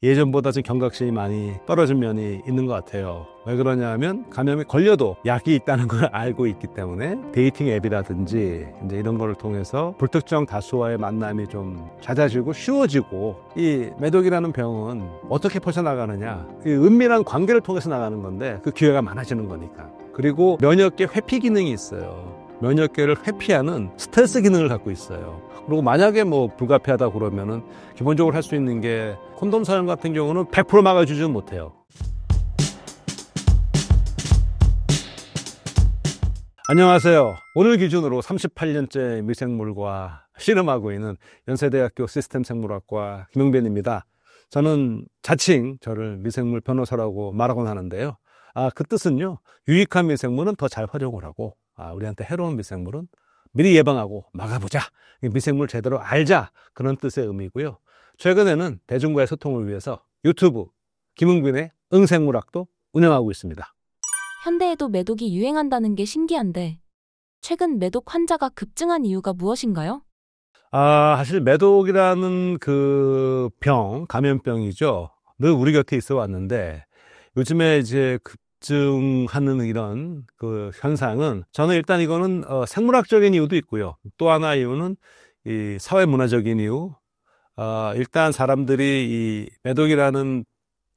예전보다 좀 경각심이 많이 떨어진 면이 있는 것 같아요. 왜 그러냐면 감염이 걸려도 약이 있다는 걸 알고 있기 때문에 데이팅 앱이라든지 이제 이런 거를 통해서 불특정 다수와의 만남이 좀 잦아지고 쉬워지고, 이 매독이라는 병은 어떻게 퍼져나가느냐, 이 은밀한 관계를 통해서 나가는 건데 그 기회가 많아지는 거니까. 그리고 면역계 회피 기능이 있어요. 면역계를 회피하는 스트레스 기능을 갖고 있어요. 그리고 만약에 뭐 불가피하다 그러면은 기본적으로 할 수 있는 게 콘돔 사용 같은 경우는 100% 막아주지는 못해요. 안녕하세요. 오늘 기준으로 38년째 미생물과 씨름하고 있는 연세대학교 시스템생물학과 김용변입니다. 저는 자칭 저를 미생물 변호사라고 말하곤 하는데요. 그 뜻은요, 유익한 미생물은 더 잘 활용을 하고, 우리한테 해로운 미생물은 미리 예방하고 막아보자, 미생물 제대로 알자, 그런 뜻의 의미고요. 최근에는 대중과의 소통을 위해서 유튜브 김용변의 응생물학도 운영하고 있습니다. 현대에도 매독이 유행한다는 게 신기한데, 최근 매독 환자가 급증한 이유가 무엇인가요? 사실 매독이라는 그 병, 감염병이죠, 늘 우리 곁에 있어 왔는데 요즘에 이제 급증하는 이런 그 현상은, 저는 일단 이거는 생물학적인 이유도 있고요. 또 하나 이유는 이 사회문화적인 이유. 일단 사람들이 이 매독이라는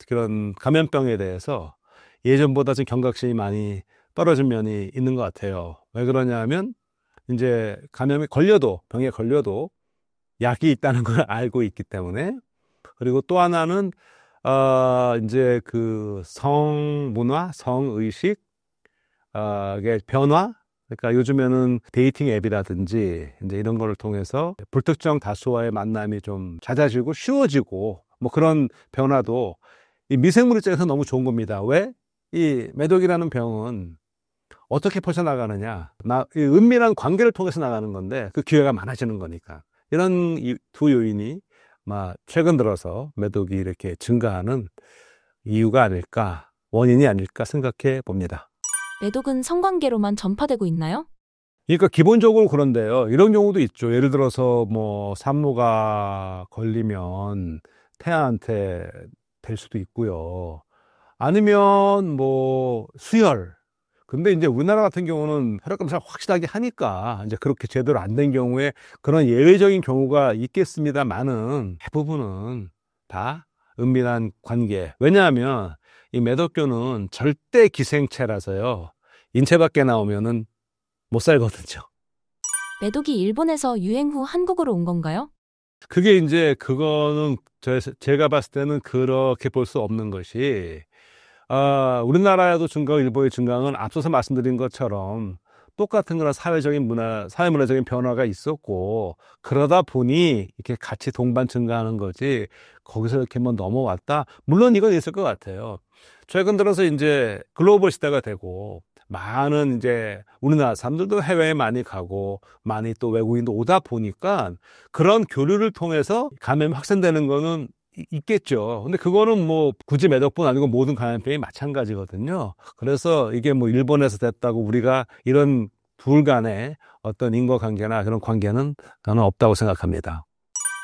그런 감염병에 대해서 예전보다 좀 경각심이 많이 떨어진 면이 있는 것 같아요. 왜 그러냐면 이제 감염이 걸려도, 병에 걸려도 약이 있다는 걸 알고 있기 때문에. 그리고 또 하나는 이제 그 성문화, 성의식, 의 변화. 그러니까 요즘에는 데이팅 앱이라든지 이제 이런 거를 통해서 불특정 다수와의 만남이 좀 잦아지고 쉬워지고, 뭐 그런 변화도 이 미생물 입장에서 너무 좋은 겁니다. 왜? 이 매독이라는 병은 어떻게 퍼져나가느냐, 이 은밀한 관계를 통해서 나가는 건데 그 기회가 많아지는 거니까. 이런 두 요인이 최근 들어서 매독이 이렇게 증가하는 이유가 아닐까, 원인이 아닐까 생각해 봅니다. 매독은 성관계로만 전파되고 있나요? 그러니까 기본적으로 그런데요, 이런 경우도 있죠. 예를 들어서 뭐 산모가 걸리면 태아한테 될 수도 있고요. 아니면 뭐 수혈. 근데 이제 우리나라 같은 경우는 혈액 검사를 확실하게 하니까 이제 그렇게 제대로 안 된 경우에 그런 예외적인 경우가 있겠습니다만은 대부분은 다 은밀한 관계. 왜냐하면 이 매독균은 절대 기생체라서요, 인체 밖에 나오면은 못 살거든요. 매독이 일본에서 유행 후 한국으로 온 건가요? 그게 이제 그거는 제가 봤을 때는 그렇게 볼 수 없는 것이, 우리나라에도 증가하고 일본의 증가는 앞서서 말씀드린 것처럼 똑같은 그런 사회문화적인 변화가 있었고, 그러다 보니 이렇게 같이 동반 증가하는 거지, 거기서 이렇게 뭐 넘어왔다? 물론 이건 있을 것 같아요. 최근 들어서 이제 글로벌 시대가 되고, 많은 이제 우리나라 사람들도 해외에 많이 가고, 많이 또 외국인도 오다 보니까 그런 교류를 통해서 감염이 확산되는 거는 있겠죠. 근데 그거는 뭐 굳이 매독뿐 아니고 모든 감염병이 마찬가지거든요. 그래서 이게 뭐 일본에서 됐다고 우리가 이런 둘 간의 어떤 인과관계나 그런 관계는 저는 없다고 생각합니다.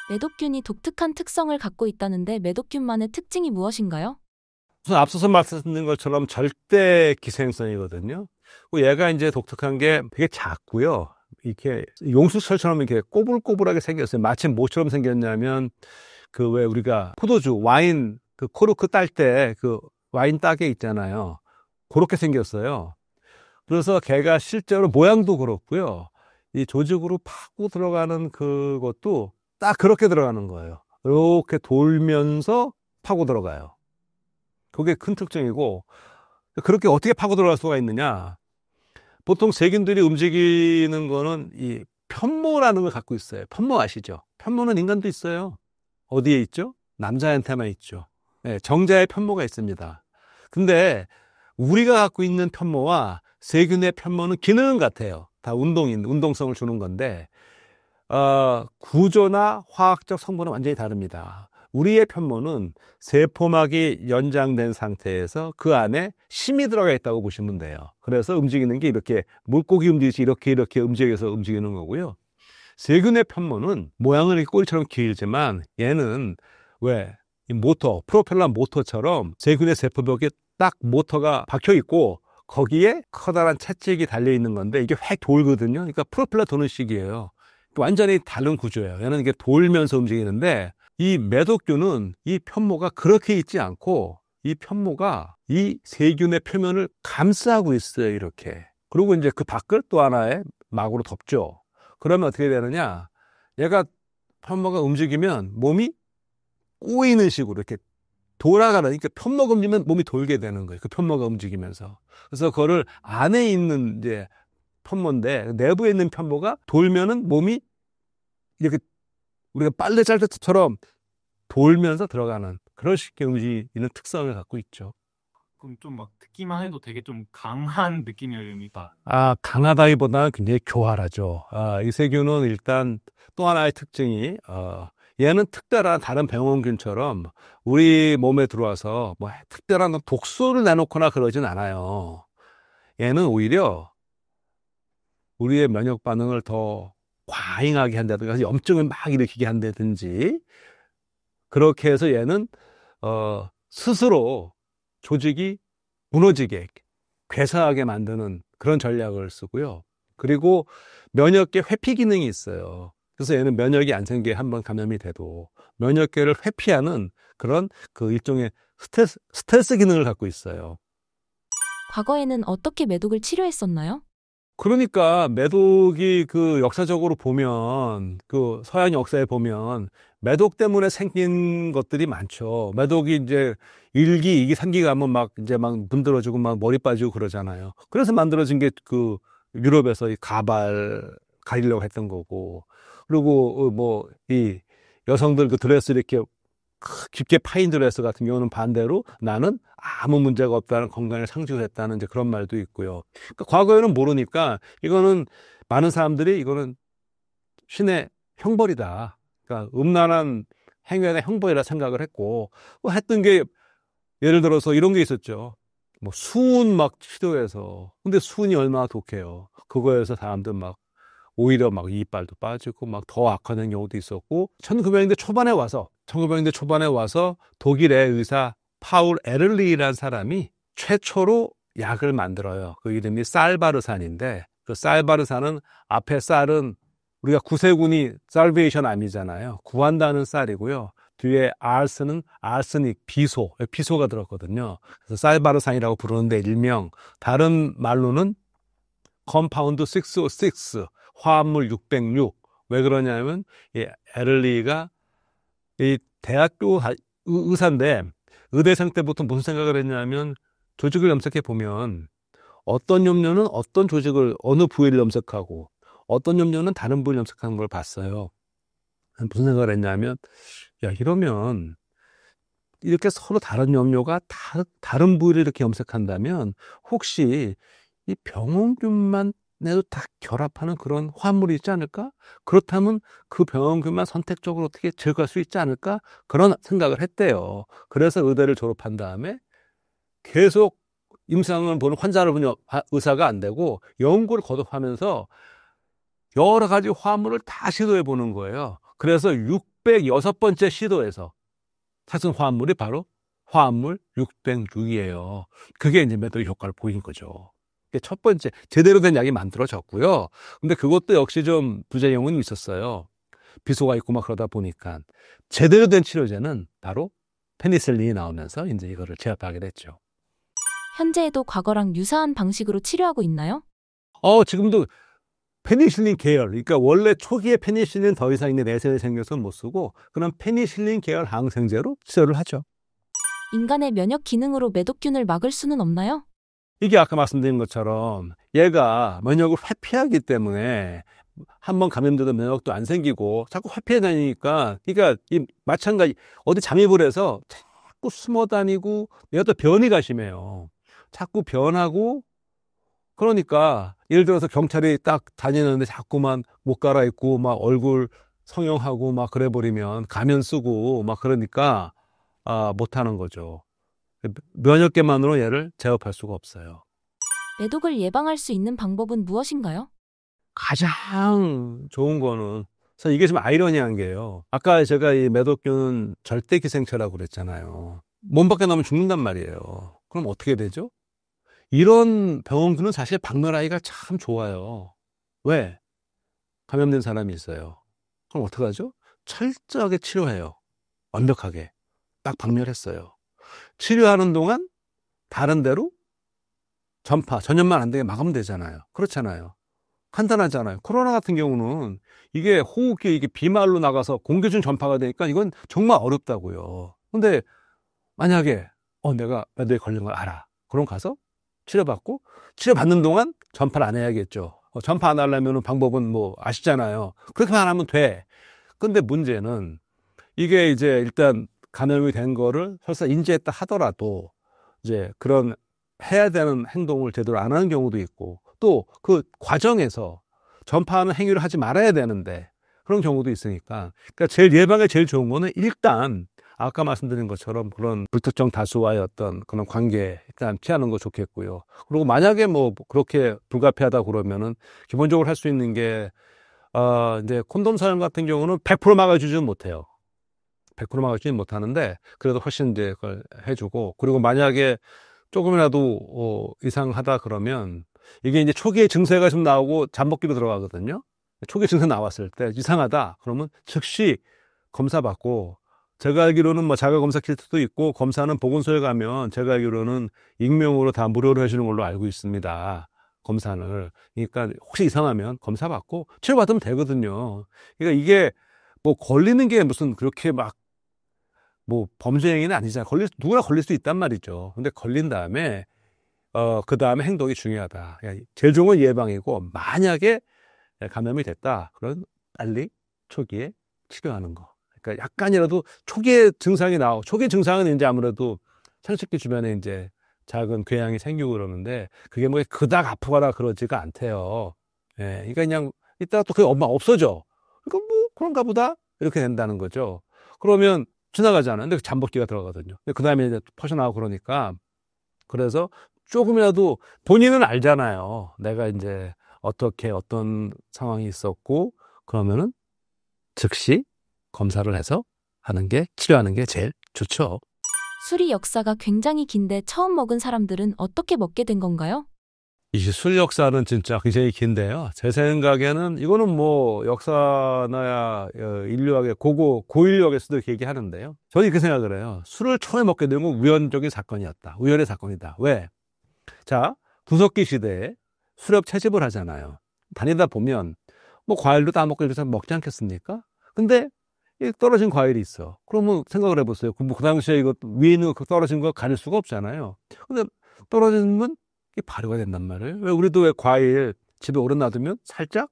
매독균이 독특한 특성을 갖고 있다는데 매독균만의 특징이 무엇인가요? 우선 앞서서 말씀드린 것처럼 절대 기생성이거든요. 얘가 이제 독특한 게 되게 작고요. 이렇게 용수철처럼 이렇게 꼬불꼬불하게 생겼어요. 마치 뭐처럼 생겼냐면, 그 왜 우리가 포도주, 와인 그 코르크 딸 때 그 와인 따개 있잖아요. 그렇게 생겼어요. 그래서 걔가 실제로 모양도 그렇고요. 이 조직으로 파고 들어가는 그것도 딱 그렇게 들어가는 거예요. 이렇게 돌면서 파고 들어가요. 그게 큰 특징이고, 그렇게 어떻게 파고 들어갈 수가 있느냐? 보통 세균들이 움직이는 거는 이 편모라는 걸 갖고 있어요. 편모 아시죠? 편모는 인간도 있어요. 어디에 있죠? 남자한테만 있죠. 네, 정자의 편모가 있습니다. 근데 우리가 갖고 있는 편모와 세균의 편모는 기능은 같아요. 다 운동성을 주는 건데, 구조나 화학적 성분은 완전히 다릅니다. 우리의 편모는 세포막이 연장된 상태에서 그 안에 심이 들어가 있다고 보시면 돼요. 그래서 움직이는 게 이렇게 물고기 움직이듯이 이렇게 움직여서 움직이는 거고요. 세균의 편모는 모양은 이렇게 꼬리처럼 길지만 얘는 왜 이 모터, 프로펠러 모터처럼 세균의 세포벽에 딱 모터가 박혀 있고 거기에 커다란 채찍이 달려 있는 건데 이게 획 돌거든요. 그러니까 프로펠러 도는 식이에요. 완전히 다른 구조예요. 얘는 이게 돌면서 움직이는데 이 매독균은 이 편모가 그렇게 있지 않고 이 편모가 이 세균의 표면을 감싸고 있어요. 이렇게. 그리고 이제 그 밖을 또 하나의 막으로 덮죠. 그러면 어떻게 되느냐? 얘가 편모가 움직이면 몸이 꼬이는 식으로 이렇게 돌아가는, 그러니까 편모가 움직이면 몸이 돌게 되는 거예요. 그 편모가 움직이면서. 그래서 그거를 안에 있는 이제 편모인데 내부에 있는 편모가 돌면은 몸이 이렇게 우리가 빨래 짤 때처럼 돌면서 들어가는 그런 식의 움직이는 특성을 갖고 있죠. 그럼 좀 막 듣기만 해도 되게 좀 강한 느낌입니다. 강하다기보다는 굉장히 교활하죠. 이 세균은 일단 또 하나의 특징이, 얘는 특별한 다른 병원균처럼 우리 몸에 들어와서 뭐 특별한 독소를 내놓거나 그러진 않아요. 얘는 오히려 우리의 면역 반응을 더 과잉하게 한다든가 염증을 막 일으키게 한다든지 그렇게 해서 얘는 스스로 조직이 무너지게 괴사하게 만드는 그런 전략을 쓰고요. 그리고 면역계 회피 기능이 있어요. 그래서 얘는 면역이 안 생기게 한번 감염이 돼도 면역계를 회피하는 그런 그 일종의 스트레스 기능을 갖고 있어요. 과거에는 어떻게 매독을 치료했었나요? 그러니까 매독이 그 역사적으로 보면 그 서양 역사에 보면 매독 때문에 생긴 것들이 많죠. 매독이 이제 1기, 2기, 3기 가면 막 이제 막 문드러지고 막 머리 빠지고 그러잖아요. 그래서 만들어진 게 그 유럽에서 이 가리려고 했던 거고. 그리고 뭐 이 여성들 그 드레스 이렇게 깊게 파인 드레스 같은 경우는 반대로 나는 아무 문제가 없다는 건강을 상징했다는 이제 그런 말도 있고요. 그러니까 과거에는 모르니까 이거는 많은 사람들이 이거는 신의 형벌이다. 그러니까 음란한 행위의 형벌이라 생각을 했고 뭐 했던 게 예를 들어서 이런 게 있었죠. 뭐 수은 막 치료해서 근데 수은이 얼마나 독해요. 그거에서 사람들 막 오히려 막 이빨도 빠지고 막 더 악화된 경우도 있었고 1900년대 초반에 와서 독일의 의사 파울 에를리라는 사람이 최초로 약을 만들어요. 그 이름이 쌀바르산인데 그 쌀바르산은 앞에 쌀은 우리가 구세군이 살베이션 암이잖아요. 구한다는 쌀이고요. 뒤에 알스는 알스닉, 비소가 들었거든요. 그래서 쌀바르산이라고 부르는데 일명 다른 말로는 컴파운드 606 화합물 606. 왜 그러냐면 이 에를리가 이 대학교 의사인데 의대생 때부터 무슨 생각을 했냐면 조직을 염색해 보면 어떤 염료는 어떤 조직을 어느 부위를 염색하고 어떤 염료는 다른 부위를 염색하는 걸 봤어요. 무슨 생각을 했냐면 야 이러면 이렇게 서로 다른 염료가 다른 부위를 이렇게 염색한다면 혹시 이 병원균만 내도 다 결합하는 그런 화합물이 있지 않을까? 그렇다면 그 병원균만 선택적으로 어떻게 제거할 수 있지 않을까? 그런 생각을 했대요. 그래서 의대를 졸업한 다음에 계속 임상을 보는 환자를 보는 의사가 안 되고 연구를 거듭하면서 여러 가지 화합물을 다 시도해 보는 거예요. 그래서 606번째 시도에서 찾은 화합물이 바로 화합물 606이에요. 그게 이제 매독 효과를 보인 거죠. 첫 번째 제대로 된 약이 만들어졌고요. 근데 그것도 역시 좀 부작용은 있었어요. 비소가 있고 막 그러다 보니까 제대로 된 치료제는 바로 페니실린이 나오면서 이제 이거를 제압하게 됐죠. 현재에도 과거랑 유사한 방식으로 치료하고 있나요? 지금도 페니실린 계열, 그러니까 원래 초기에 페니실린 더 이상 이제 내세에 생겨서 못 쓰고 그런 페니실린 계열 항생제로 치료를 하죠. 인간의 면역 기능으로 매독균을 막을 수는 없나요? 이게 아까 말씀드린 것처럼 얘가 면역을 회피하기 때문에 한번 감염돼도 면역도 안 생기고 자꾸 회피해 다니니까 그러니까 이 마찬가지 어디 잠입을 해서 자꾸 숨어 다니고 얘가 또 변이가 심해요. 자꾸 변하고 그러니까 예를 들어서 경찰이 딱 다니는데 자꾸만 못 갈아입고 막 얼굴 성형하고 막 그래 버리면 가면 쓰고 막 그러니까 못 하는 거죠. 면역계만으로 얘를 제압할 수가 없어요. 매독을 예방할 수 있는 방법은 무엇인가요? 가장 좋은 거는 그래서 이게 좀 아이러니한 게요. 아까 제가 이 매독균은 절대 기생체라고 그랬잖아요. 몸 밖에 나오면 죽는단 말이에요. 그럼 어떻게 되죠? 이런 병원균은 사실 박멸하기가 참 좋아요. 왜? 감염된 사람이 있어요. 그럼 어떡하죠? 철저하게 치료해요. 완벽하게. 딱 박멸했어요. 치료하는 동안 다른 데로 전염만 안 되게 막으면 되잖아요. 그렇잖아요. 간단하잖아요. 코로나 같은 경우는 이게 호흡기 이게 비말로 나가서 공기 중 전파가 되니까 이건 정말 어렵다고요. 근데 만약에 내가 매도에 걸린 걸 알아. 그럼 가서 치료받고 치료받는 동안 전파를 안 해야겠죠. 전파 안 하려면 방법은 뭐 아시잖아요. 그렇게만 하면 돼. 근데 문제는 이게 이제 일단 감염이 된 거를 설사 인지했다 하더라도 이제 그런 해야 되는 행동을 제대로 안 하는 경우도 있고 또 그 과정에서 전파하는 행위를 하지 말아야 되는데 그런 경우도 있으니까 그러니까 제일 예방에 제일 좋은 거는 일단 아까 말씀드린 것처럼 그런 불특정 다수와의 어떤 그런 관계 일단 피하는 거 좋겠고요. 그리고 만약에 뭐 그렇게 불가피하다 그러면은 기본적으로 할 수 있는 게 이제 콘돔 사용 같은 경우는 100% 막아주지는 못해요. 100% 막아주지는 못하는데 그래도 훨씬 이제 그걸 해주고 그리고 만약에 조금이라도 이상하다 그러면 이게 이제 초기에 증세가 좀 나오고 잠복기로 들어가거든요. 초기 증세 나왔을 때 이상하다 그러면 즉시 검사 받고 제가 알기로는 뭐 자가 검사 키트도 있고 검사는 보건소에 가면 제가 알기로는 익명으로 다 무료로 해주는 걸로 알고 있습니다. 검사를. 그러니까 혹시 이상하면 검사 받고 치료받으면 되거든요. 그러니까 이게 뭐 걸리는 게 무슨 그렇게 막 뭐 범죄 행위는 아니잖아요. 누구나 걸릴 수 있단 말이죠. 근데 걸린 다음에 그 다음에 행동이 중요하다. 제일 좋은 건 예방이고 만약에 감염이 됐다. 그럼 빨리 초기에 치료하는 거. 그러니까 약간이라도 초기에 증상이 초기 증상은 이제 아무래도 생식기 주변에 이제 작은 궤양이 생기고 그러는데 그게 뭐 그닥 아프거나 그러지가 않대요. 예, 그러니까 그냥 이따가 또 그게 엄마 없어져. 그러니까 뭐 그런가 보다 이렇게 된다는 거죠. 그러면 지나가잖아요. 근데 잠복기가 들어가거든요. 근데 그 다음에 이제 퍼져나오고 그러니까 그래서 조금이라도 본인은 알잖아요. 내가 이제 어떻게 어떤 상황이 있었고 그러면은 즉시 검사를 해서 치료하는 게 제일 좋죠. 술이 역사가 굉장히 긴데 처음 먹은 사람들은 어떻게 먹게 된 건가요? 이 술 역사는 진짜 굉장히 긴데요. 제 생각에는 이거는 뭐 역사나 인류학의 고인류학에서도 이렇게 얘기하는데요. 저는 이렇게 생각을 해요. 술을 처음에 먹게 된 건 우연적인 사건이었다. 우연의 사건이다. 왜? 자, 구석기 시대에 수렵 채집을 하잖아요. 다니다 보면 뭐 과일도 따먹고 이래서 먹지 않겠습니까? 근데 떨어진 과일이 있어. 그러면 생각을 해보세요. 그 당시에 이거 위에 있는 그 떨어진 거 가릴 수가 없잖아요. 근데 떨어지면 이게 발효가 된단 말이에요. 왜 우리도 왜 과일 집에 오래 놔두면 살짝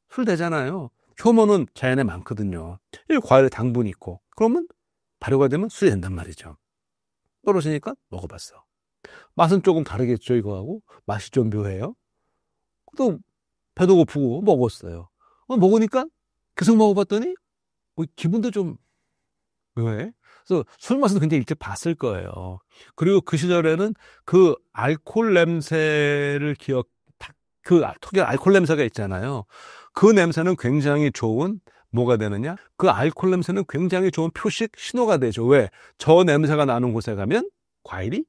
술 되잖아요. 효모는 자연에 많거든요. 이 과일에 당분이 있고 그러면 발효가 되면 술이 된단 말이죠. 떨어지니까 먹어봤어. 맛은 조금 다르겠죠, 이거하고. 맛이 좀 묘해요. 또 배도 고프고 먹었어요. 먹으니까 계속 먹어봤더니 기분도 좀 묘해. 그래서 술 맛은 굉장히 일찍 봤을 거예요. 그리고 그 시절에는 그 알코올 냄새를 특유의 알코올 냄새가 있잖아요. 그 냄새는 굉장히 좋은 뭐가 되느냐? 그 알코올 냄새는 굉장히 좋은 표식 신호가 되죠. 왜? 저 냄새가 나는 곳에 가면 과일이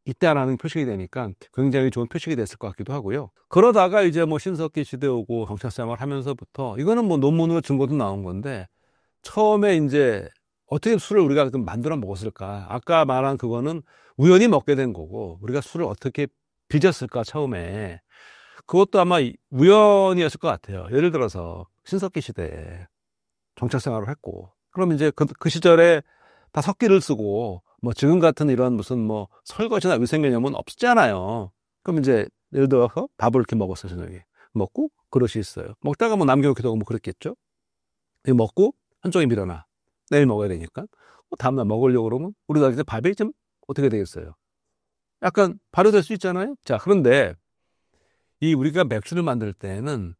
있다라는 표식이 되니까 굉장히 좋은 표식이 됐을 것 같기도 하고요. 그러다가 이제 뭐 신석기 시대 오고 경찰생활 하면서부터 이거는 뭐 논문으로 증거도 나온 건데 처음에 이제 어떻게 술을 우리가 좀 만들어 먹었을까? 아까 말한 그거는 우연히 먹게 된 거고 우리가 술을 어떻게 빚었을까 처음에 그것도 아마 우연이었을 것 같아요. 예를 들어서 신석기 시대에 경찰생활을 했고 그럼 이제 그 시절에 다 석기를 쓰고 뭐 지금 같은 이런 무슨 뭐 설거지나 위생 개념은 없었잖아요. 그럼 이제 예를 들어서 밥을 이렇게 먹었어요. 저녁에 먹고 그릇이 있어요. 먹다가 뭐 남겨놓기도 하고 뭐 그랬겠죠. 이거 먹고 한쪽에 밀어놔. 내일 먹어야 되니까. 다음날 먹으려고 그러면 우리가 이제 밥이 좀 어떻게 되겠어요? 약간 발효될 수 있잖아요. 자, 그런데 우리가 맥주를 만들 때는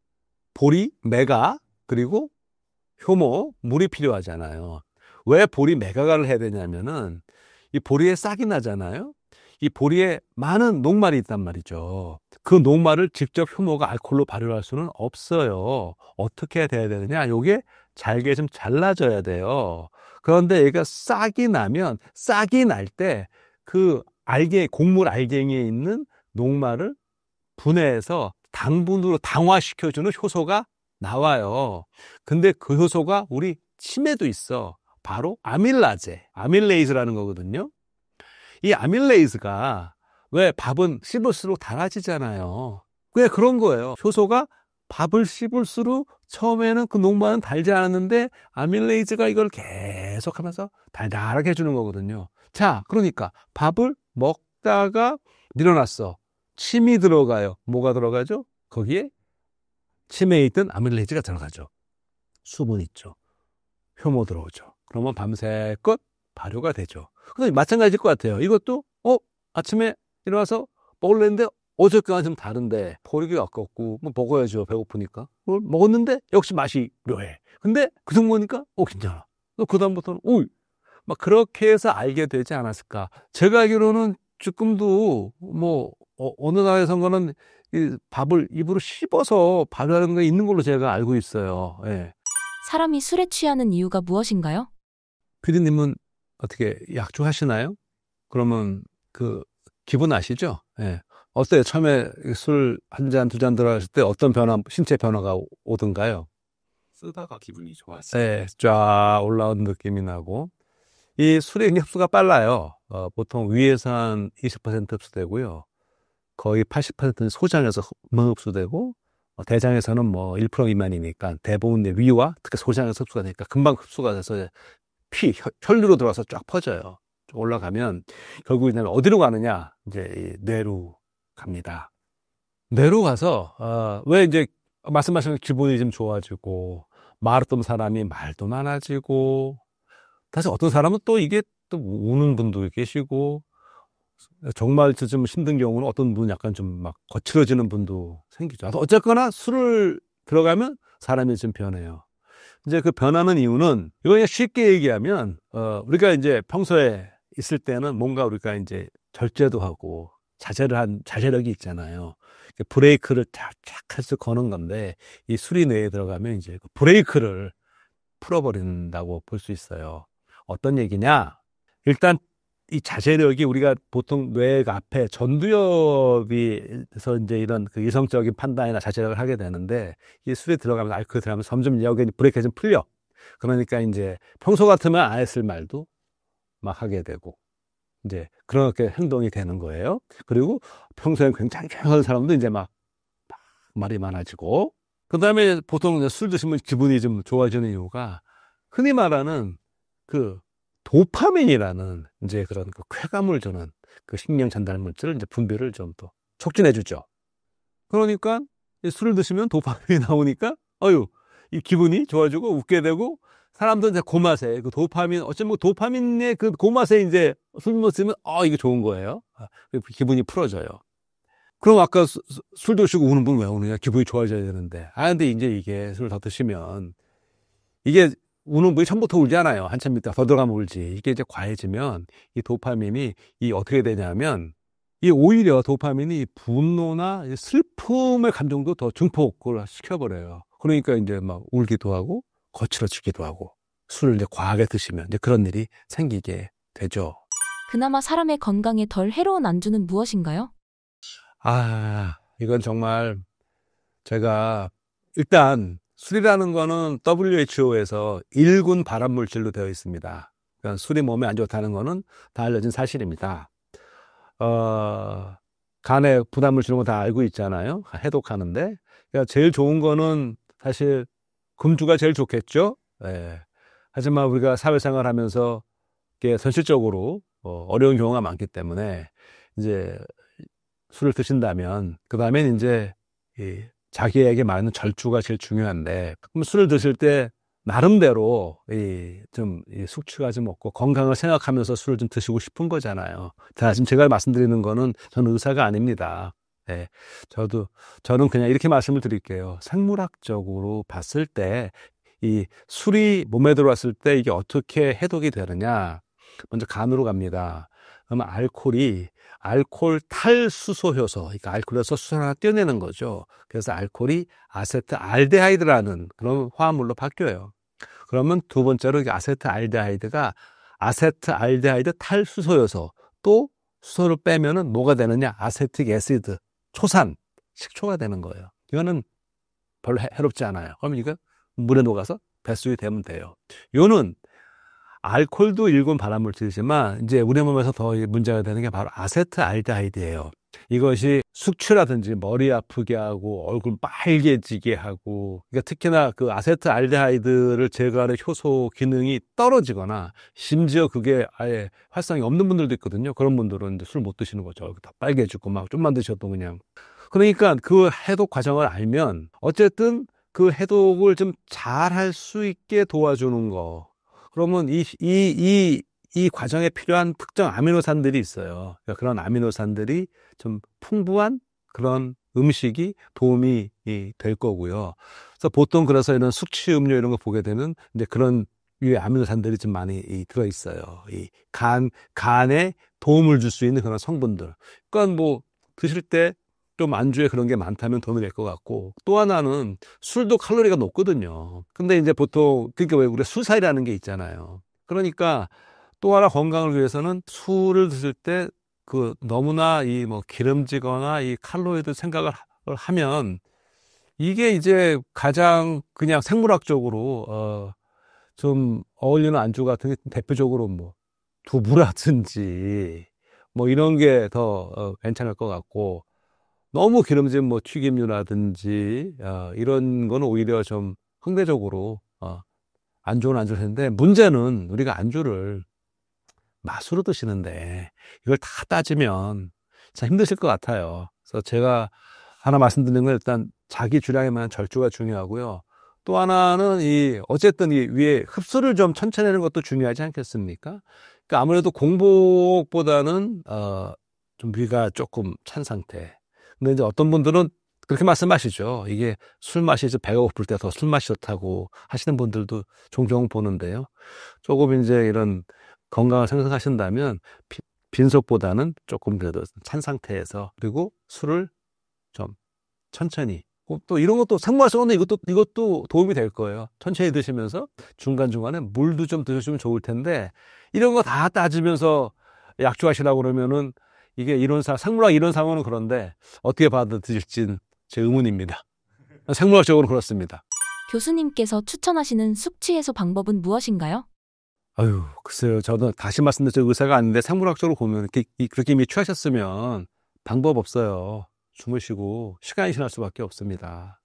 보리, 메가 그리고 효모, 물이 필요하잖아요. 왜 보리 메가가를 해야 되냐면은 이 보리에 싹이 나잖아요. 이 보리에 많은 녹말이 있단 말이죠. 그 녹말을 직접 효모가 알코올로 발효할 수는 없어요. 어떻게 돼야 되느냐? 요게 잘게 좀 잘라져야 돼요. 그런데 얘가 싹이 날 때 그 곡물 알갱이에 있는 녹말을 분해해서 당분으로 당화시켜주는 효소가 나와요. 근데 그 효소가 우리 침에도 있어. 바로 아밀레이즈라는 거거든요. 이 아밀레이즈가 왜 밥은 씹을수록 달아지잖아요. 왜 그런 거예요. 효소가 밥을 씹을수록 처음에는 그 녹말은 달지 않았는데 아밀레이즈가 이걸 계속하면서 달달하게 해주는 거거든요. 자, 그러니까 밥을 먹다가 밀어놨어. 침이 들어가요. 뭐가 들어가죠? 거기에 침에 있던 아밀레이즈가 들어가죠. 수분 있죠. 효모 들어오죠. 그러면 밤새껏 발효가 되죠. 그래서 마찬가지일 것 같아요. 이것도 아침에 일어나서 먹으려는데 어저께랑 좀 다른데 버리기 아깝고 뭐 먹어야죠. 배고프니까. 그걸 먹었는데 역시 맛이 묘해. 근데 그중 보니까 괜찮아. 그 다음부터는 막 그렇게 해서 알게 되지 않았을까. 제가 알기로는 지금도 뭐 어느 나라에선가는 이 밥을 입으로 씹어서 발효하는 게 있는 걸로 제가 알고 있어요. 예. 사람이 술에 취하는 이유가 무엇인가요? 피디님은 어떻게 약주하시나요? 그러면 그 기분 아시죠? 예. 어때요? 처음에 술 한 잔, 두 잔 들어갔을 때 어떤 신체 변화가 오던가요? 쓰다가 기분이 좋았어요. 네, 쫙 올라온 느낌이 나고. 이 술의 흡수가 빨라요. 보통 위에서 한 20% 흡수되고요. 거의 80%는 소장에서 흡수되고, 대장에서는 뭐 1% 미만이니까 대부분 위와 특히 소장에서 흡수가 되니까 금방 흡수가 돼서 혈류로 들어와서 쫙 퍼져요. 쭉 올라가면 결국 이제 어디로 가느냐? 이제 뇌로 갑니다. 뇌로 가서 왜 이제 말씀하신 기분이 좀 좋아지고 말했던 사람이 말도 많아지고 사실 어떤 사람은 또 이게 또 우는 분도 계시고 정말 좀 힘든 경우는 어떤 분은 약간 좀 막 거칠어지는 분도 생기죠. 어쨌거나 술을 들어가면 사람이 좀 변해요. 이제 그 변하는 이유는 이거 그냥 쉽게 얘기하면 우리가 이제 평소에 있을 때는 뭔가 우리가 이제 절제도 하고 자제력이 있잖아요. 브레이크를 착착 해서 거는 건데 이 술이 뇌에 들어가면 이제 그 브레이크를 풀어버린다고 볼 수 있어요. 어떤 얘기냐? 일단 이 자제력이 우리가 보통 뇌 앞에 전두엽에서 이제 이런 그 이성적인 판단이나 자제력을 하게 되는데 이 술에 들어가면서 알코올에 들어가면서 점점 여기 브레이크가 좀 풀려. 그러니까 이제 평소 같으면 안 했을 말도 막 하게 되고 이제 그렇게 행동이 되는 거예요. 그리고 평소에 굉장히 조용한 사람도 이제 막 말이 많아지고 그 다음에 보통 술 드시면 기분이 좀 좋아지는 이유가 흔히 말하는 그 도파민이라는 이제 그런 그 쾌감을 주는 그 신경 전달 물질을 이제 분비를 좀 더 촉진해 주죠. 그러니까 술을 드시면 도파민이 나오니까 이 기분이 좋아지고 웃게 되고 사람도 이제 그 맛에 그 도파민 어쩌면 도파민의 그 맛에 이제 술 먹으면 이게 좋은 거예요. 기분이 풀어져요. 그럼 아까 술 드시고 우는 분 왜 우느냐? 기분이 좋아져야 되는데. 근데 이제 이게 술을 더 드시면 이게 우는 분이 처음부터 울잖아요. 한참 있다 더 들어가면 울지. 이게 이제 과해지면 이 도파민이 어떻게 되냐면 이 오히려 도파민이 분노나 슬픔의 감정도 더 증폭을 시켜버려요. 그러니까 이제 막 울기도 하고 거칠어지기도 하고 술을 이제 과하게 드시면 이제 그런 일이 생기게 되죠. 그나마 사람의 건강에 덜 해로운 안주는 무엇인가요? 이건 정말 제가 일단 술이라는 거는 WHO에서 1군 발암물질로 되어 있습니다. 그러니까 술이 몸에 안 좋다는 거는 다 알려진 사실입니다. 간에 부담을 주는 거 다 알고 있잖아요. 해독하는데. 그러니까 제일 좋은 거는 사실 금주가 제일 좋겠죠. 예. 하지만 우리가 사회생활 하면서 이게 현실적으로 어려운 경우가 많기 때문에 이제 술을 드신다면 그 다음엔 이제 자기에게 맞는 절주가 제일 중요한데 그럼 술을 드실 때 나름대로 좀 숙취가 좀 없고 건강을 생각하면서 술을 좀 드시고 싶은 거잖아요. 자, 지금 제가 말씀드리는 거는 저는 의사가 아닙니다. 네, 저는 그냥 이렇게 말씀을 드릴게요. 생물학적으로 봤을 때 이 술이 몸에 들어왔을 때 이게 어떻게 해독이 되느냐? 먼저 간으로 갑니다. 그러면 알코올 탈수소 효소, 그러니까 알코올에서 수소를 하나 떼어내는 거죠. 그래서 알코올이 아세트알데하이드라는 그런 화합물로 바뀌어요. 그러면 두 번째로 아세트알데하이드가 아세트알데하이드 탈수소 효소, 또 수소를 빼면은 뭐가 되느냐? 아세틱 애시드, 초산, 식초가 되는 거예요. 이거는 별로 해롭지 않아요. 그럼 이거 물에 녹아서 배수이 되면 돼요. 요는 알코올도 일군 발암물질이지만 이제 우리 몸에서 더 문제가 되는 게 바로 아세트알데하이드예요. 이것이 숙취라든지 머리 아프게 하고 얼굴 빨개지게 하고, 그러니까 특히나 그 아세트알데하이드를 제거하는 효소 기능이 떨어지거나 심지어 그게 아예 활성이 없는 분들도 있거든요. 그런 분들은 이제 술 못 드시는 거죠. 얼굴 다 빨개지고 막 좀만 드셔도 그냥. 그러니까 그 해독 과정을 알면 어쨌든 그 해독을 좀 잘 할 수 있게 도와주는 거. 그러면 이 과정에 필요한 특정 아미노산들이 있어요. 그러니까 그런 아미노산들이 좀 풍부한 그런 음식이 도움이 될 거고요. 그래서 보통 그래서 이런 숙취 음료 이런 거 보게 되면 이제 그런 유의 아미노산들이 좀 많이 들어 있어요. 이 간에 도움을 줄 수 있는 그런 성분들. 그러니까 뭐 드실 때 좀 안주에 그런 게 많다면 도움이 될 것 같고, 또 하나는 술도 칼로리가 높거든요. 근데 이제 보통 그러니까 왜 우리가 술사이라는 게 있잖아요. 그러니까 또 하나 건강을 위해서는 술을 드실 때 그 너무나 이 뭐 기름지거나 이 칼로리들 생각을 하면 이게 이제 가장 그냥 생물학적으로 좀 어울리는 안주 같은 게 대표적으로 뭐 두부라든지 뭐 이런 게 더 괜찮을 것 같고, 너무 기름진 뭐 튀김류라든지 이런 건 오히려 좀 상대적으로 안 좋은 안주를 했는데, 문제는 우리가 안주를 맛으로 드시는데 이걸 다 따지면 참 힘드실 것 같아요. 그래서 제가 하나 말씀드리는 건 일단 자기 주량에 맞는 절주가 중요하고요. 또 하나는 어쨌든 이 위에 흡수를 좀 천천히 하는 것도 중요하지 않겠습니까? 그러니까 아무래도 공복보다는 좀 위가 조금 찬 상태. 근데 이제 어떤 분들은 그렇게 말씀하시죠. 이게 술 맛이 배가 고플 때 더 술 맛이 좋다고 하시는 분들도 종종 보는데요. 조금 이제 이런 건강을 생각하신다면 빈속보다는 조금 그래도 찬 상태에서, 그리고 술을 좀 천천히, 또 이런 것도 생마시는 이것도 도움이 될 거예요. 천천히 드시면서 중간중간에 물도 좀 드셔주면 좋을 텐데, 이런 거 다 따지면서 약주하시라고 그러면은 이게 생물학 이론상으로는 그런데 어떻게 받아들일진 제 의문입니다. 생물학적으로 그렇습니다. 교수님께서 추천하시는 숙취 해소 방법은 무엇인가요? 아유, 글쎄요. 저도 다시 말씀드리죠. 의사가 아닌데 생물학적으로 보면 그렇게 이미 취하셨으면 방법 없어요. 주무시고 시간이 지날 수밖에 없습니다.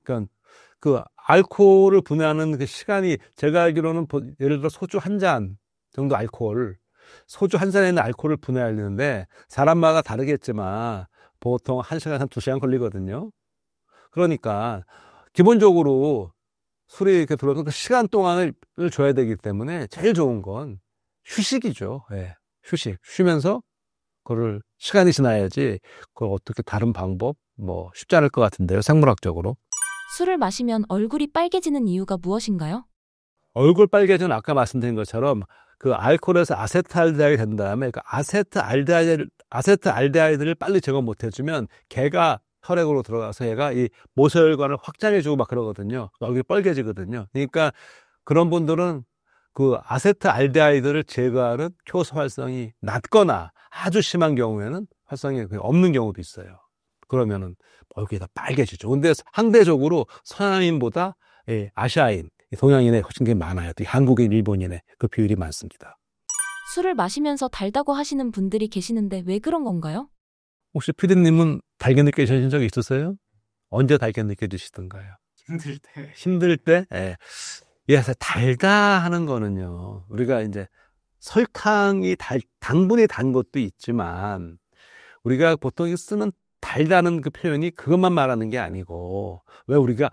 그러니까 그 알코올을 분해하는 그 시간이, 제가 알기로는 예를 들어 소주 한 잔 정도 소주 한 잔에 있는 알코올을 분해하려는데 사람마다 다르겠지만 보통 1시간, 한 2시간 걸리거든요. 그러니까 기본적으로 술이 이렇게 들어오는 그 시간 동안을 줘야 되기 때문에 제일 좋은 건 휴식이죠. 예. 쉬면서 그거를 시간이 지나야지 그걸 어떻게 다른 방법 뭐 쉽지 않을 것 같은데요. 생물학적으로. 술을 마시면 얼굴이 빨개지는 이유가 무엇인가요? 얼굴 빨개지는 아까 말씀드린 것처럼 그 알코올에서 아세트알데하이드 된 다음에 그 아세트알데하이드를 빨리 제거 못 해주면 걔가 혈액으로 들어가서 얘가 이 모세혈관을 확장해주고 막 그러거든요. 얼굴이 빨개지거든요. 그러니까 그런 분들은 그 아세트알데하이드를 제거하는 효소 활성이 낮거나 아주 심한 경우에는 활성이 없는 경우도 있어요. 그러면은 얼굴이 다 빨개지죠. 근데 상대적으로 서양인보다 아시아인, 동양인의 훨씬 게 많아요. 한국인, 일본인의 그 비율이 많습니다. 술을 마시면서 달다고 하시는 분들이 계시는데 왜 그런 건가요? 혹시 피디님은 달게 느껴지신 적이 있으세요? 언제 달게 느껴지시던가요? 힘들 때? 예. 달다 하는 거는요, 우리가 이제 설탕이 당분이 단 것도 있지만, 우리가 보통 쓰는 달다는 그 표현이 그것만 말하는 게 아니고, 왜 우리가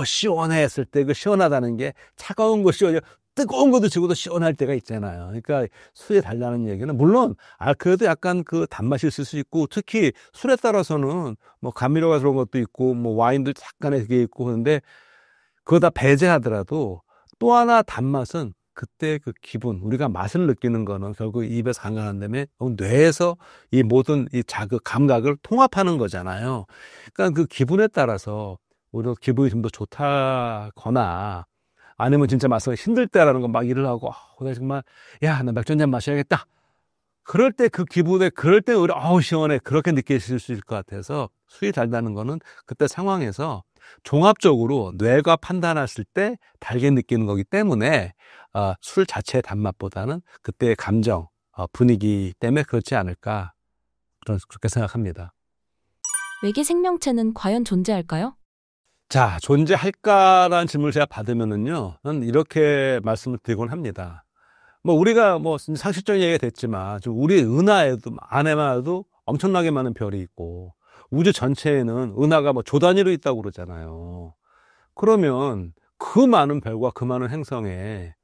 시원해 했을 때 그 시원하다는 게 차가운 거 시원해, 뜨거운 것도 지고도 시원할 때가 있잖아요. 그러니까 술에 달다는 얘기는 물론 그래도 약간 그 단맛이 있을 수 있고, 특히 술에 따라서는 뭐 감미료가 들어간 것도 있고 뭐 와인도 약간의 그게 있고, 그런데 그거 다 배제하더라도 또 하나 단맛은 그때 그 기분, 우리가 맛을 느끼는 거는 결국 입에서 안 가는 다음에 뇌에서 이 모든 이 자극, 감각을 통합하는 거잖아요. 그러니까 그 기분에 따라서 오히려 기분이 좀 더 좋다거나 아니면 진짜 마시기 힘들 때라는 거 막 일을 하고, 오늘 정말, 야, 나 맥주 한잔 마셔야겠다. 그럴 때 그 기분에, 그럴 때 오히려, 시원해. 그렇게 느끼실 수 있을 것 같아서 술이 달다는 거는 그때 상황에서 종합적으로 뇌가 판단했을 때 달게 느끼는 거기 때문에 술 자체의 단맛보다는 그때의 감정, 분위기 때문에 그렇지 않을까. 그렇게 생각합니다. 외계 생명체는 과연 존재할까요? 자, 존재할까라는 질문을 제가 받으면은요, 저는 이렇게 말씀을 드리곤 합니다. 뭐, 우리가 뭐, 상식적인 얘기가 됐지만, 우리 은하에도, 안에만 해도 엄청나게 많은 별이 있고, 우주 전체에는 은하가 뭐 조 단위로 있다고 그러잖아요. 그러면 그 많은 별과 그 많은 행성에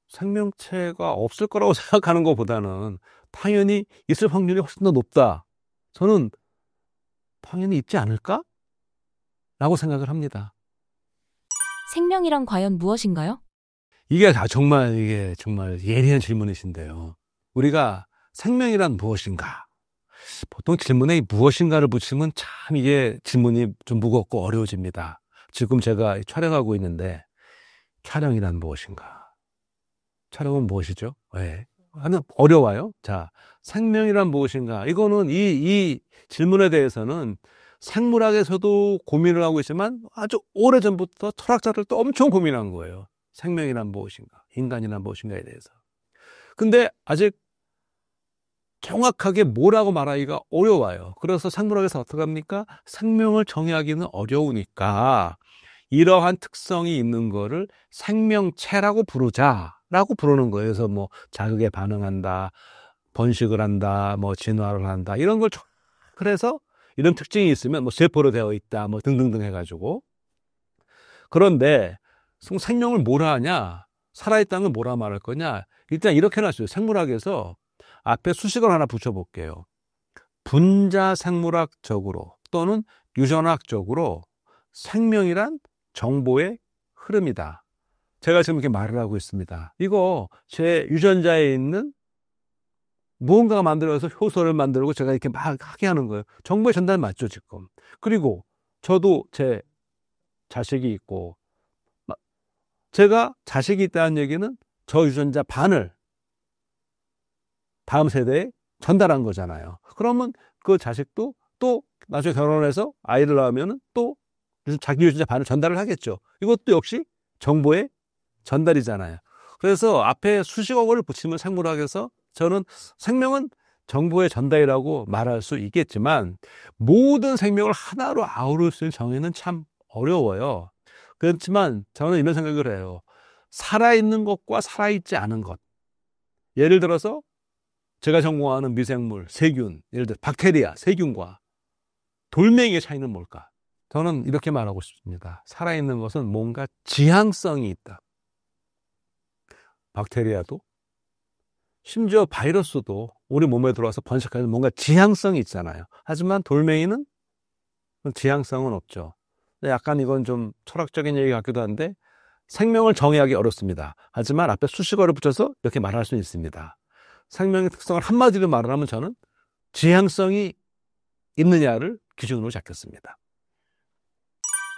생명체가 없을 거라고 생각하는 것보다는 당연히 있을 확률이 훨씬 더 높다. 저는 당연히 있지 않을까? 라고 생각을 합니다. 생명이란 과연 무엇인가요? 이게 정말 예리한 질문이신데요. 우리가 생명이란 무엇인가? 보통 질문에 무엇인가를 붙이면 참 이게 질문이 좀 무겁고 어려워집니다. 지금 제가 촬영하고 있는데 촬영이란 무엇인가? 촬영은 무엇이죠? 왜? 어려워요. 자, 생명이란 무엇인가? 이거는 이 질문에 대해서는 생물학에서도 고민을 하고 있지만 아주 오래전부터 철학자들도 엄청 고민한 거예요. 생명이란 무엇인가? 인간이란 무엇인가에 대해서. 근데 아직 정확하게 뭐라고 말하기가 어려워요. 그래서 생물학에서 어떻게 합니까? 생명을 정의하기는 어려우니까 이러한 특성이 있는 거를 생명체라고 부르자라고 부르는 거예요. 그래서 뭐 자극에 반응한다, 번식을 한다, 뭐 진화를 한다 이런 걸 그래서 이런 특징이 있으면 뭐 세포로 되어 있다, 뭐 등등등 해가지고. 그런데 생명을 뭐라 하냐? 살아있다는 걸 뭐라 말할 거냐? 일단 이렇게 놨어요. 생물학에서 앞에 수식어를 하나 붙여볼게요. 분자 생물학적으로 또는 유전학적으로 생명이란 정보의 흐름이다. 제가 지금 이렇게 말을 하고 있습니다. 이거 제 유전자에 있는 무언가가 만들어서 효소를 만들고 제가 이렇게 막 하게 하는 거예요. 정보의 전달 맞죠, 지금. 그리고 저도 제 자식이 있고, 제가 자식이 있다는 얘기는 저 유전자 반을 다음 세대에 전달한 거잖아요. 그러면 그 자식도 또 나중에 결혼해서 아이를 낳으면 또 자기 유전자 반을 전달을 하겠죠. 이것도 역시 정보의 전달이잖아요. 그래서 앞에 수식어를 붙이면 생물학에서 저는 생명은 정보의 전달이라고 말할 수 있겠지만 모든 생명을 하나로 아우를 수 있는 정의는 참 어려워요. 그렇지만 저는 이런 생각을 해요. 살아있는 것과 살아있지 않은 것. 예를 들어서 제가 전공하는 미생물, 세균, 예를 들어 박테리아, 세균과 돌멩이의 차이는 뭘까? 저는 이렇게 말하고 싶습니다. 살아있는 것은 뭔가 지향성이 있다. 박테리아도 심지어 바이러스도 우리 몸에 들어와서 번식하는 뭔가 지향성이 있잖아요. 하지만 돌멩이는 지향성은 없죠. 약간 이건 좀 철학적인 얘기 같기도 한데 생명을 정의하기 어렵습니다. 하지만 앞에 수식어를 붙여서 이렇게 말할 수 있습니다. 생명의 특성을 한마디로 말하면 저는 지향성이 있느냐를 기준으로 잡겠습니다.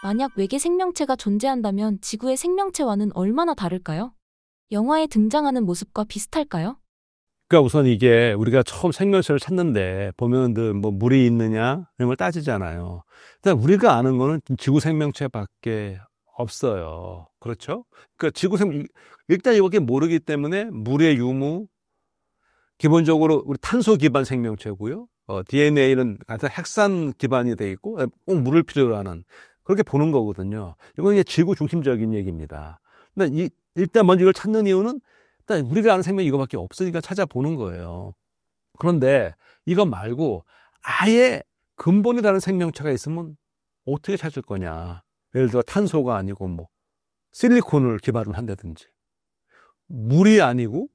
만약 외계 생명체가 존재한다면 지구의 생명체와는 얼마나 다를까요? 영화에 등장하는 모습과 비슷할까요? 그러니까 우선 이게 우리가 처음 생명체를 찾는데 보면 뭐 물이 있느냐 이런 걸 따지잖아요. 일단 우리가 아는 거는 지구 생명체밖에 없어요. 그렇죠? 그러니까 일단 이렇게 모르기 때문에 물의 유무, 기본적으로 우리 탄소 기반 생명체고요. DNA는 같은 핵산 기반이 돼 있고 꼭 물을 필요로 하는 그렇게 보는 거거든요. 이건 이제 지구 중심적인 얘기입니다. 근데 일단 먼저 이걸 찾는 이유는 일단 우리가 아는 생명이 이거밖에 없으니까 찾아보는 거예요. 그런데 이거 말고 아예 근본이 다른 생명체가 있으면 어떻게 찾을 거냐. 예를 들어 탄소가 아니고 뭐 실리콘을 기반으로 한다든지 물이 아니고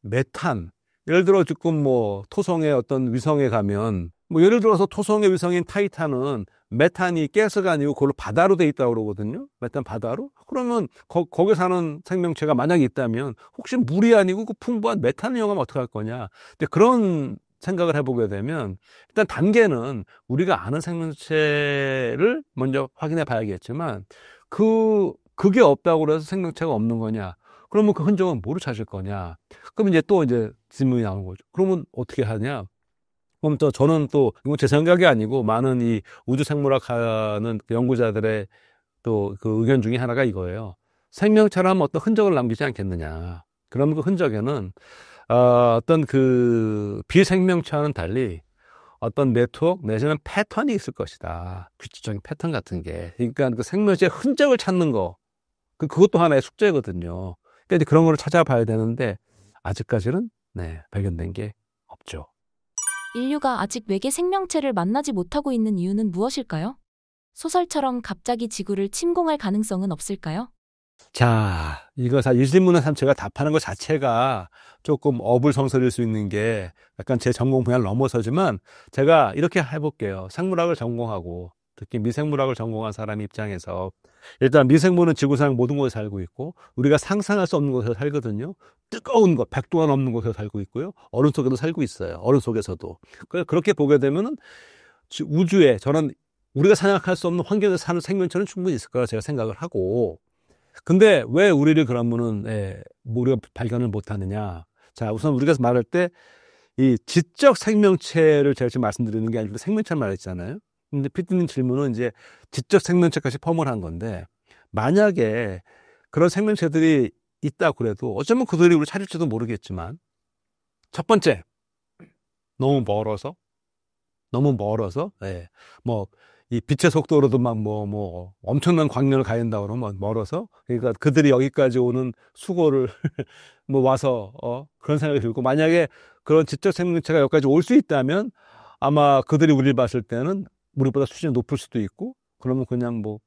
메탄, 예를 들어 지금 뭐 토성의 어떤 위성에 가면 뭐 예를 들어서 토성의 위성인 타이탄은 메탄이 가스가 아니고 그걸로 바다로 돼 있다고 그러거든요. 메탄 바다로. 그러면 거기 사는 생명체가 만약에 있다면 혹시 물이 아니고 그 풍부한 메탄을 이용하면 어떡할 거냐. 근데 그런 생각을 해보게 되면 일단 단계는 우리가 아는 생명체를 먼저 확인해 봐야겠지만 그게 없다고 그래서 생명체가 없는 거냐. 그러면 그 흔적은 뭐로 찾을 거냐. 그럼 이제 또 이제 질문이 나오는 거죠. 그러면 어떻게 하냐. 그럼 또 저는 또 이건 제 생각이 아니고 많은 이 우주 생물학 하는 연구자들의 또 그 의견 중에 하나가 이거예요. 생명체라면 어떤 흔적을 남기지 않겠느냐. 그러면 그 흔적에는 어떤 그 비생명체와는 달리 어떤 네트워크 내지는 패턴이 있을 것이다. 규칙적인 패턴 같은 게. 그러니까 그 생명체의 흔적을 찾는 거. 그것도 하나의 숙제거든요. 그러니까 이제 그런 걸 찾아봐야 되는데 아직까지는 발견된 게 없죠. 인류가 아직 외계 생명체를 만나지 못하고 있는 이유는 무엇일까요? 소설처럼 갑자기 지구를 침공할 가능성은 없을까요? 자, 이 질문은 참 제가 답하는 것 자체가 조금 어불성설일 수 있는 게 약간 제 전공 분야를 넘어서지만 제가 이렇게 해볼게요. 생물학을 전공하고 특히 미생물학을 전공한 사람 입장에서 일단 미생물은 지구상 모든 곳에 살고 있고 우리가 상상할 수 없는 곳에 살거든요. 뜨거운 곳, 100도가 넘는 곳에 살고 있고요. 얼음 속에도 살고 있어요. 얼음 속에서도. 그렇게 보게 되면은 우주에 저는 우리가 생각할 수 없는 환경에서 사는 생명체는 충분히 있을 거라 제가 생각을 하고 근데 왜 우리를 그러면은 우리가 발견을 못하느냐? 자, 우선 우리가 말할 때 이 지적 생명체를 제가 지금 말씀드리는 게 아니고 생명체를 말했잖아요. 근데 피디님 질문은 이제 지적 생명체까지 포함한 건데 만약에 그런 생명체들이 있다 그래도 어쩌면 그들이 우리 찾을지도 모르겠지만 첫 번째 너무 멀어서 뭐 이 빛의 속도로도 막 엄청난 광년을 가진다 그러면 멀어서 그러니까 그들이 여기까지 오는 수고를 뭐 와서 그런 생각이 들고 만약에 그런 지적 생명체가 여기까지 올 수 있다면 아마 그들이 우리를 봤을 때는 우리보다 수준이 높을 수도 있고 그러면 그냥 뭐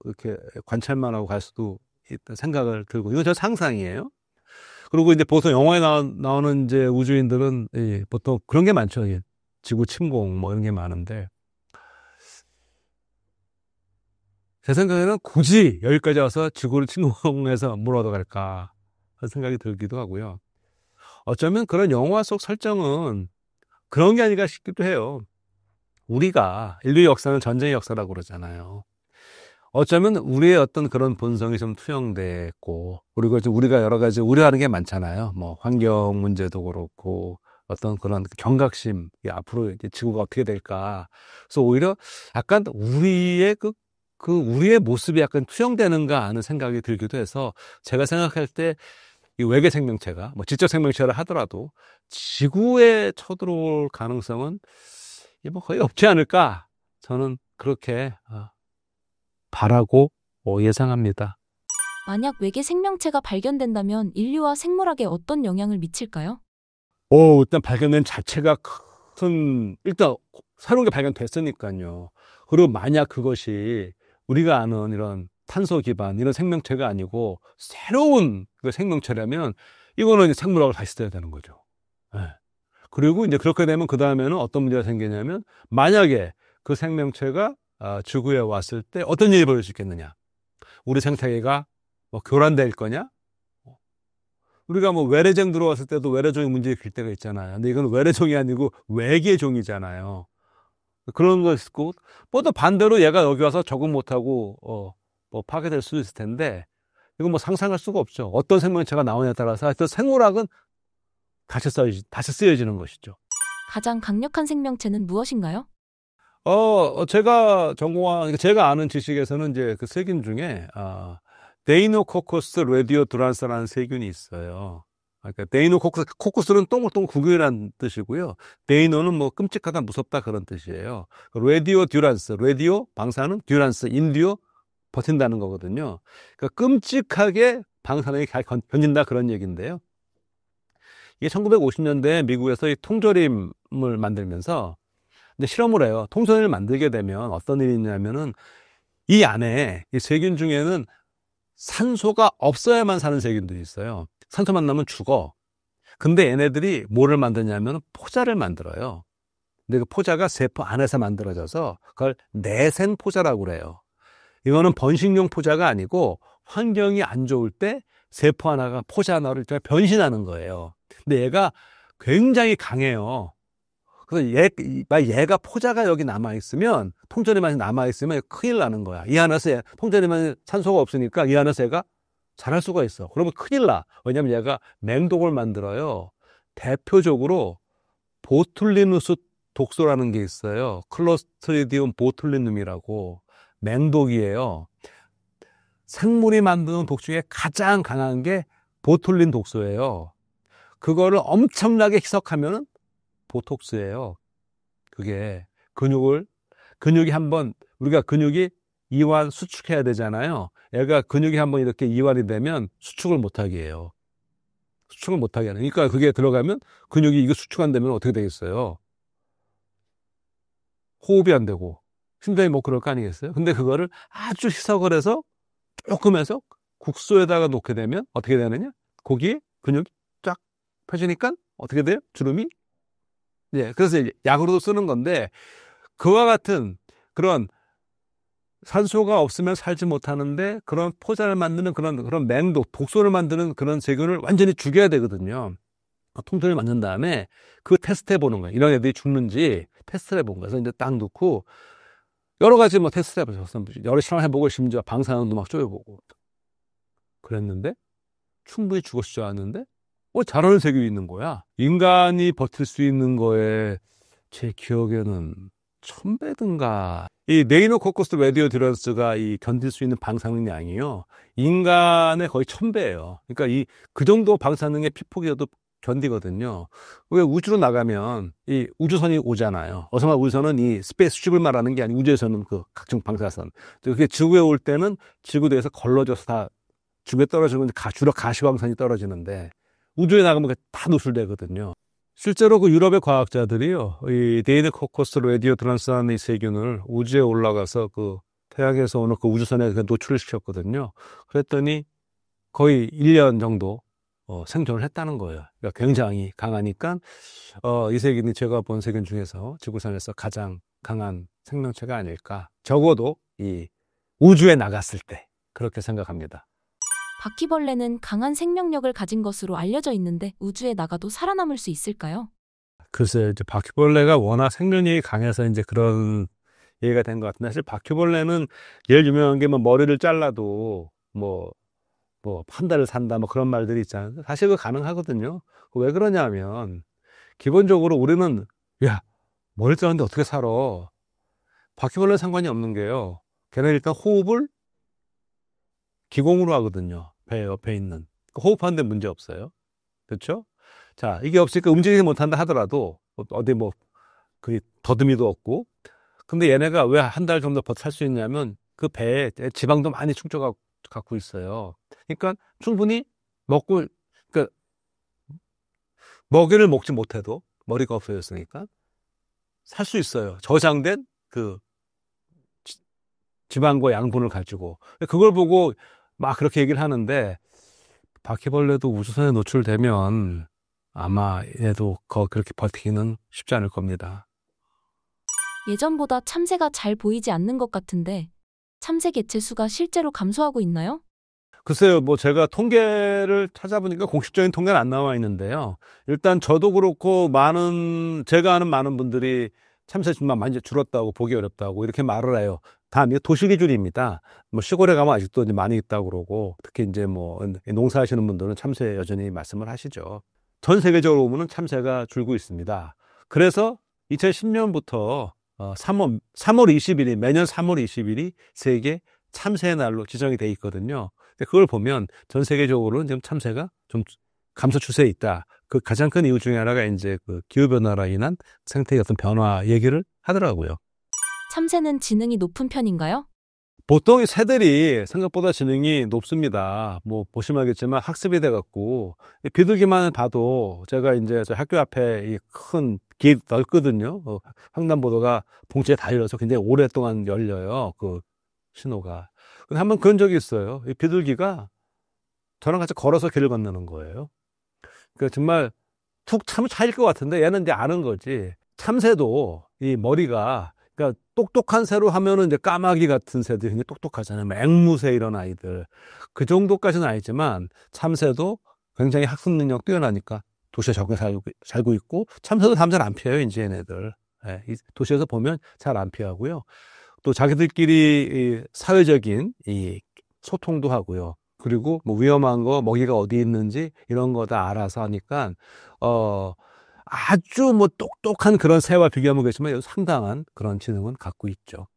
이렇게 관찰만 하고 갈 수도 있다 생각을 들고 이건 저 상상이에요. 그리고 이제 보통 영화에 나오는 이제 우주인들은 보통 그런 게 많죠. 지구 침공 뭐 이런 게 많은데 제 생각에는 굳이 여기까지 와서 지구를 침공해서 뭘 얻어갈까 하는 생각이 들기도 하고요. 어쩌면 그런 영화 속 설정은 그런 게 아닌가 싶기도 해요. 우리가 인류의 역사는 전쟁의 역사라고 그러잖아요. 어쩌면 우리의 어떤 그런 본성이 좀 투영됐고 그리고 우리가 여러 가지 우려하는 게 많잖아요. 뭐 환경 문제도 그렇고 어떤 그런 경각심 앞으로 이제 지구가 어떻게 될까. 그래서 오히려 약간 우리의 우리의 모습이 약간 투영되는가 하는 생각이 들기도 해서 제가 생각할 때 이 외계 생명체가 뭐 지적 생명체를 하더라도 지구에 쳐들어올 가능성은 뭐 거의 없지 않을까 저는 그렇게 바라고 예상합니다. 만약 외계 생명체가 발견된다면 인류와 생물학에 어떤 영향을 미칠까요? 일단 발견된 자체가 일단 새로운 게 발견됐으니까요. 그리고 만약 그것이 우리가 아는 이런 탄소 기반 이런 생명체가 아니고 새로운 그 생명체라면 이거는 이제 생물학을 다시 써야 되는 거죠. 그리고 이제 그렇게 되면 그 다음에는 어떤 문제가 생기냐면 만약에 그 생명체가 지구에 왔을 때 어떤 일이 벌어질 수 있겠느냐? 우리 생태계가 뭐 교란될 거냐? 우리가 뭐 외래종 들어왔을 때도 외래종의 문제가 길 때가 있잖아요. 근데 이건 외래종이 아니고 외계종이잖아요. 그런 거 있고, 또 반대로 얘가 여기 와서 적응 못하고, 뭐 파괴될 수도 있을 텐데, 이건 뭐 상상할 수가 없죠. 어떤 생명체가 나오냐에 따라서 하여튼 생물학은 다시 쓰여지는 것이죠. 가장 강력한 생명체는 무엇인가요? 제가 아는 지식에서는 이제 그 세균 중에, 데이노코커스 레디오두란스라는 세균이 있어요. 그러니까 데이노코커스는 동글동글 구근이라는 뜻이고요. 데이노는 뭐 끔찍하다, 무섭다 그런 뜻이에요. 레디오듀란스, 레디오 방사능, 듀란스 인듀어 버틴다는 거거든요. 그러니까 끔찍하게 방사능이 견딘다 그런 얘기인데요. 이게 1950년대에 미국에서 이 통조림을 만들면서 근데 실험을 해요. 통조림을 만들게 되면 어떤 일이 있냐면은 이 안에 이 세균 중에는 산소가 없어야만 사는 세균들이 있어요. 산소 만나면 죽어. 근데 얘네들이 뭐를 만드냐면 포자를 만들어요. 근데 그 포자가 세포 안에서 만들어져서 그걸 내생 포자라고 그래요. 이거는 번식용 포자가 아니고 환경이 안 좋을 때 세포 하나가 포자 하나를 변신하는 거예요. 근데 얘가 굉장히 강해요. 그래서 얘가 포자가 여기 남아있으면, 통조림만이 남아있으면 큰일 나는 거야. 이 안에서 통조림만이 산소가 없으니까 이 안에서 얘가 자랄 수가 있어. 그러면 큰일 나. 왜냐면 얘가 맹독을 만들어요. 대표적으로 보툴리누스 독소라는 게 있어요. 클로스트리디움 보툴리눔이라고. 맹독이에요. 생물이 만드는 독 중에 가장 강한 게 보툴린 독소예요. 그거를 엄청나게 희석하면은 보톡스예요. 그게 근육이 한번, 우리가 근육이 이완 수축해야 되잖아요. 얘가 근육이 한번 이렇게 이완이 되면 수축을 못하게 해요. 수축을 못하게 하는. 그러니까 그게 들어가면 근육이 이거 수축 안 되면 어떻게 되겠어요? 호흡이 안 되고 심장이 뭐 그럴 거 아니겠어요? 근데 그거를 아주 희석을 해서 조금 해서 국소에다가 놓게 되면 어떻게 되느냐? 거기에 근육이 쫙 펴지니까 어떻게 돼요? 주름이. 예, 그래서 약으로도 쓰는 건데, 그와 같은 그런 산소가 없으면 살지 못하는데 그런 포자를 만드는 그런 맹독, 독소를 만드는 그런 세균을 완전히 죽여야 되거든요. 통조림을 만든 다음에 그 테스트 해보는 거예요. 이런 애들이 죽는지 테스트를 해본 거예요. 그래서 이제 딱 넣고 여러 가지 뭐 테스트 해보셨어요. 여러 실험 해보고 심지어 방사능도 막 쪼여보고 그랬는데 충분히 죽었을 줄 알았는데 잘하는 세균이 있는 거야. 인간이 버틸 수 있는 거에 제 기억에는 1000배든가. 이 네이노코커스 레디오드런스가 이 견딜 수 있는 방사능 양이요. 인간의 거의 1000배예요. 그러니까 그 정도 방사능의 피폭이어도 견디거든요. 왜 우주로 나가면 이 우주선이 오잖아요. 어서만 우주선은 이 스페이스쉽을 말하는 게 아니고 우주에서는 그 각종 방사선. 그게 지구에 올 때는 지구대에서 걸러져서 다 지구에 떨어지는 주로 가시광선이 떨어지는데 우주에 나가면 다 노출되거든요. 실제로 그 유럽의 과학자들이요, 이 네이노코커스 레디오드런스라는 이 세균을 우주에 올라가서 그 태양에서 오는 그 우주선에 노출을 시켰거든요. 그랬더니 거의 1년 정도 생존을 했다는 거예요. 그러니까 굉장히 강하니까 이 세균이 제가 본 세균 중에서 지구상에서 가장 강한 생명체가 아닐까. 적어도 이 우주에 나갔을 때 그렇게 생각합니다. 바퀴벌레는 강한 생명력을 가진 것으로 알려져 있는데 우주에 나가도 살아남을 수 있을까요? 글쎄요, 이제 바퀴벌레가 워낙 생명력이 강해서 이제 그런 얘기가 된 것 같은데, 사실 바퀴벌레는 제일 유명한 게 뭐 머리를 잘라도 뭐 한 달을 산다 뭐 그런 말들이 있잖아요. 사실 그거 가능하거든요. 왜 그러냐면 기본적으로 우리는 야, 머리 자르는데 어떻게 살아? 바퀴벌레는 상관이 없는 게요. 걔는 일단 호흡을 기공으로 하거든요. 배 옆에 있는. 호흡하는데 문제 없어요. 그렇죠? 자, 이게 없으니까 움직이지 못한다 하더라도 어디 뭐 그 더듬이도 없고. 근데 얘네가 왜 한 달 정도 살 수 있냐면 그 배에 지방도 많이 갖고 있어요. 그러니까 충분히 그러니까 먹이를 먹지 못해도 머리가 없어졌으니까 살 수 있어요. 저장된 그 지방과 양분을 가지고. 그걸 보고 막 그렇게 얘기를 하는데, 바퀴벌레도 우주선에 노출되면 아마 얘도 그렇게 버티기는 쉽지 않을 겁니다. 예전보다 참새가 잘 보이지 않는 것 같은데 참새 개체 수가 실제로 감소하고 있나요? 글쎄요, 뭐 제가 통계를 찾아보니까 공식적인 통계는 안 나와 있는데요. 일단 저도 그렇고 제가 아는 많은 분들이 참새 수만 많이 줄었다고, 보기 어렵다고 이렇게 말을 해요. 다 도시 기준입니다. 뭐 시골에 가면 아직도 이제 많이 있다고 그러고, 특히 이제 뭐 농사하시는 분들은 참새 여전히 말씀을 하시죠. 전 세계적으로 보면 참새가 줄고 있습니다. 그래서 2010년부터 3월 20일이, 매년 3월 20일이 세계 참새의 날로 지정이 돼 있거든요. 그걸 보면 전 세계적으로는 지금 참새가 좀 감소 추세에 있다. 그 가장 큰 이유 중에 하나가 이제 그 기후변화로 인한 생태의 어떤 변화 얘기를 하더라고요. 참새는 지능이 높은 편인가요? 보통 이 새들이 생각보다 지능이 높습니다. 뭐 보시면 알겠지만 학습이 돼갖고 비둘기만 봐도, 제가 이제 저 학교 앞에 이 큰 길 넓거든요. 횡단보도가 봉지에 달려서 굉장히 오랫동안 열려요. 그 신호가. 근데 한번 그런 적이 있어요. 이 비둘기가 저랑 같이 걸어서 길을 건너는 거예요. 그러니까 정말 툭 차면 차일 것 같은데 얘는 이제 아는 거지. 참새도 이 머리가, 그러니까 똑똑한 새로 하면은 이제 까마귀 같은 새들이 굉장히 똑똑하잖아요. 뭐 앵무새 이런 아이들. 그 정도까지는 아니지만 참새도 굉장히 학습 능력 뛰어나니까 도시에 적응해 살고 있고, 참새도 잠 잘 안 피해요, 이제 얘네들. 예, 이 도시에서 보면 잘 안 피하고요. 또 자기들끼리 이 사회적인 이 소통도 하고요. 그리고 뭐 위험한 거, 먹이가 어디 있는지 이런 거 다 알아서 하니까, 아주 뭐 똑똑한 그런 새와 비교하면 그렇지만 상당한 그런 지능은 갖고 있죠.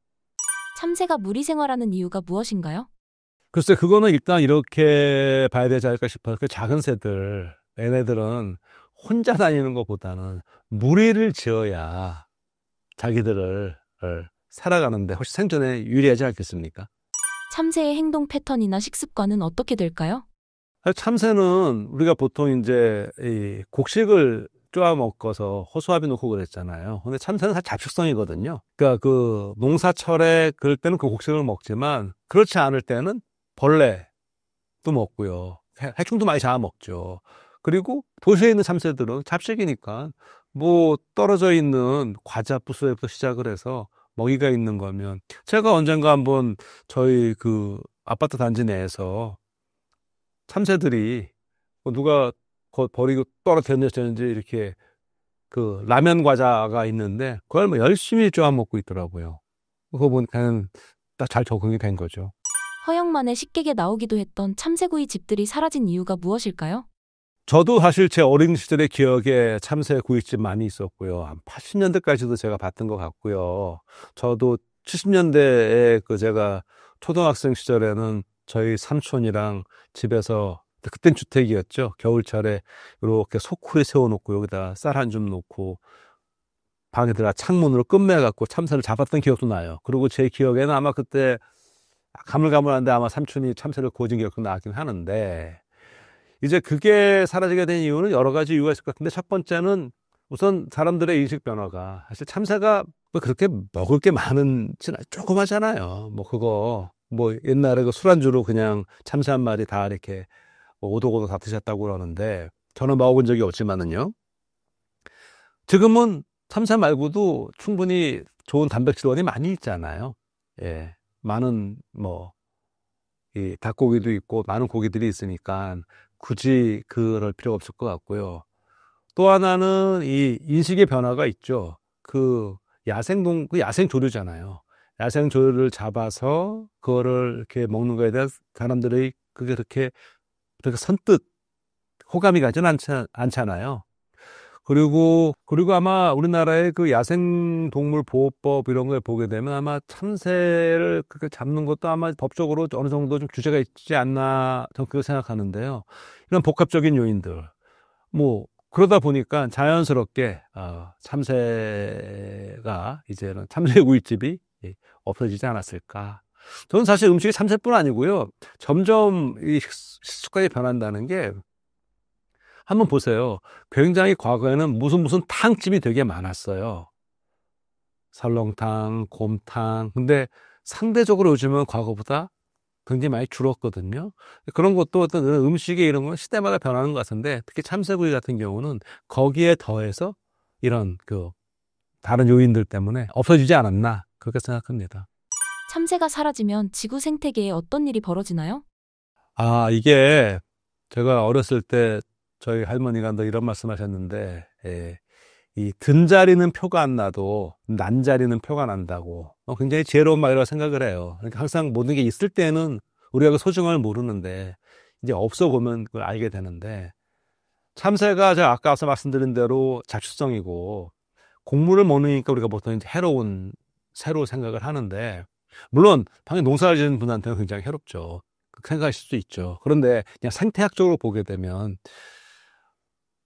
참새가 무리 생활하는 이유가 무엇인가요? 글쎄, 그거는 일단 이렇게 봐야 되지 않을까 싶어요. 그 작은 새들, 얘네들은 혼자 다니는 것보다는 무리를 지어야 자기들을 살아가는데 훨씬 생존에 유리하지 않겠습니까? 참새의 행동 패턴이나 식습관은 어떻게 될까요? 참새는 우리가 보통 이제 이 곡식을 쪼아 먹어서 호수아비 놓고 그랬잖아요. 근데 참새는 사실 잡식성이거든요. 그러니까 그 농사철에 그럴 때는 그 곡식을 먹지만 그렇지 않을 때는 벌레도 먹고요. 해충도 많이 잡아먹죠. 그리고 도시에 있는 참새들은 잡식이니까 뭐 떨어져 있는 과자 부스에부터 시작을 해서 먹이가 있는 거면, 제가 언젠가 한번 저희 그 아파트 단지 내에서 참새들이 뭐 누가 버리고 떨어졌는지 이렇게 그 라면 과자가 있는데 그걸 뭐 열심히 쪼아 먹고 있더라고요. 그거 보니까 딱 잘 적응이 된 거죠. 허영만의 식객에 나오기도 했던 참새구이 집들이 사라진 이유가 무엇일까요? 저도 사실 제 어린 시절의 기억에 참새 구이집 많이 있었고요. 한 80년대까지도 제가 봤던 것 같고요. 저도 70년대에 그 제가 초등학생 시절에는 저희 삼촌이랑 집에서, 그땐 주택이었죠. 겨울철에 이렇게 소쿠리 세워놓고 여기다 쌀 한 줌 놓고 방에 들어가 창문으로 끝매갖고 참새를 잡았던 기억도 나요. 그리고 제 기억에는 아마 그때 가물가물한데 아마 삼촌이 참새를 구워준 기억도 나긴 하는데, 이제 그게 사라지게 된 이유는 여러 가지 이유가 있을 것 같은데, 첫 번째는 우선 사람들의 인식 변화가, 사실 참새가 뭐 그렇게 먹을 게 많은지는 조그마잖아요. 뭐 그거 뭐 옛날에 그 술안주로 그냥 참새 한 마리 다 이렇게 뭐 오독오독 다 드셨다고 그러는데, 저는 먹어본 적이 없지만은요. 지금은 참새 말고도 충분히 좋은 단백질원이 많이 있잖아요. 예, 많은 뭐 이 닭고기도 있고 많은 고기들이 있으니까 굳이 그럴 필요가 없을 것 같고요. 또 하나는 이 인식의 변화가 있죠. 그 야생 조류잖아요. 야생 조류를 잡아서 그거를 이렇게 먹는 거에 대한 사람들의 그게 그렇게 선뜻 호감이 가진 않잖아요. 그리고 아마 우리나라의 그 야생동물보호법 이런 걸 보게 되면 아마 참새를 그렇게 잡는 것도 아마 법적으로 어느 정도 좀 규제가 있지 않나, 저는 그렇게 생각하는데요. 이런 복합적인 요인들, 뭐 그러다 보니까 자연스럽게 참새가 이제는 참새구이집이 없어지지 않았을까. 저는 사실 음식이 참새뿐 아니고요. 점점 이 식습관이 변한다는 게, 한번 보세요. 굉장히 과거에는 무슨 탕집이 되게 많았어요. 설렁탕, 곰탕. 근데 상대적으로 요즘은 과거보다 굉장히 많이 줄었거든요. 그런 것도 어떤 음식의 이런 건 시대마다 변하는 것 같은데, 특히 참새구이 같은 경우는 거기에 더해서 이런 그 다른 요인들 때문에 없어지지 않았나, 그렇게 생각합니다. 참새가 사라지면 지구 생태계에 어떤 일이 벌어지나요? 이게 제가 어렸을 때 저희 할머니가 너 이런 말씀 하셨는데, 이 든 자리는 표가 안 나도 난 자리는 표가 난다고, 굉장히 지혜로운 말이라고 생각을 해요. 그러니까 항상 모든 게 있을 때는 우리가 그 소중함을 모르는데, 이제 없어 보면 그걸 알게 되는데, 참새가 제가 아까 말씀드린 대로 잡식성이고 곡물을 먹으니까 우리가 보통 이제 해로운 새로 생각을 하는데, 물론 방에 농사를 지는 분한테는 굉장히 해롭죠. 그렇게 생각하실 수도 있죠. 그런데 그냥 생태학적으로 보게 되면,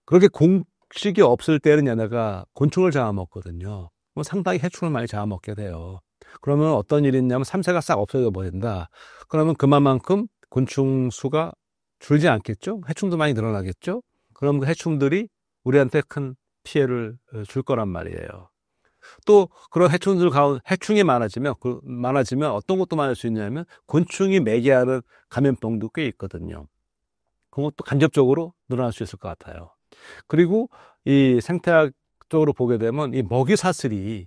그렇게 곡식이 없을 때는 얘네가 곤충을 잡아먹거든요. 상당히 해충을 많이 잡아먹게 돼요. 그러면 어떤 일이 있냐면 참새가 싹 없어져 버린다. 그러면 그만큼 곤충 수가 줄지 않겠죠? 해충도 많이 늘어나겠죠? 그럼 그 해충들이 우리한테 큰 피해를 줄 거란 말이에요. 또 그런 해충이 많아지면 어떤 것도 많을 수 있냐면 곤충이 매개하는 감염병도 꽤 있거든요. 그것도 간접적으로 늘어날 수 있을 것 같아요. 그리고 이 생태학 쪽으로 보게 되면 이 먹이 사슬이